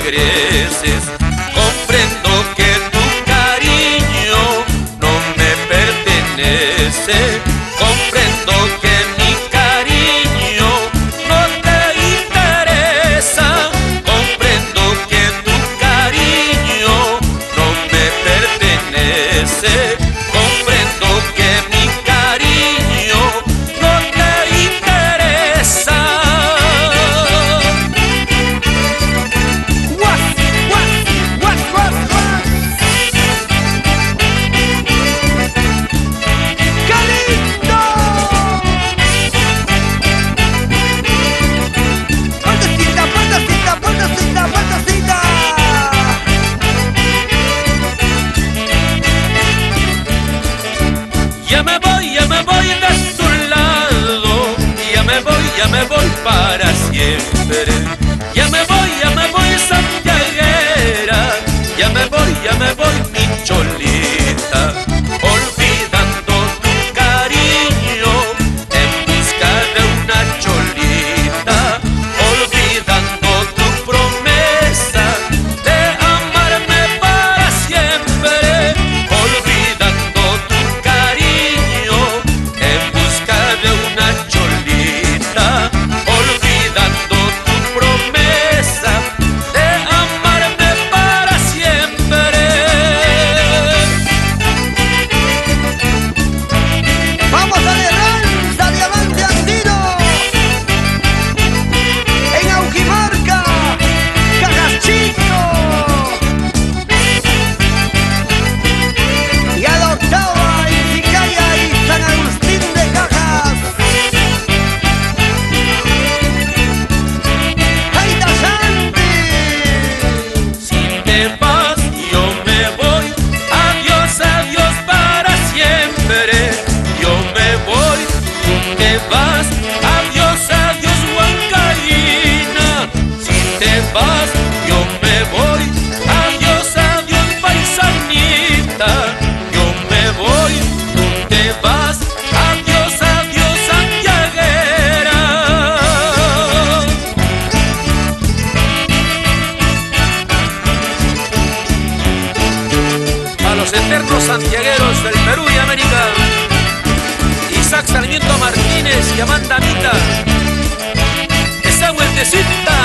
regreses. Comprendo que tu cariño no me pertenece. Comprendo que mi cariño no te interesa. Comprendo que tu cariño no me pertenece. Comprendo que mi cariño no te interesa. Ya me voy de tu lado, ya me voy para siempre. Ya me voy santiaguera, ya me voy mi cholita, olvidando tu cariño en busca de una cholita, olvidando tu promesa de amarme para siempre, olvidando tu cariño en busca de una cholita, olvidando tu promesa de amarme para siempre. Vamos a Ranza Diamante Andino en Aujimarca, Cajas Chico, y a la octava en Chicaya y San Agustín de Cajas. ¡Jaita Santi! Si te vas, yo me voy. Adiós, adiós para siempre. Yo me voy, tú te vas. Adiós, adiós, Huancaína. Si te vas, yo me voy. Adiós, adiós, paisanita. Yo me voy, tú te vas. Adiós, adiós, santiaguera. A los eternos santiagueros del Perú y América, Isaac Sarmiento Martínez y Amanda Mita, esa vueltecita.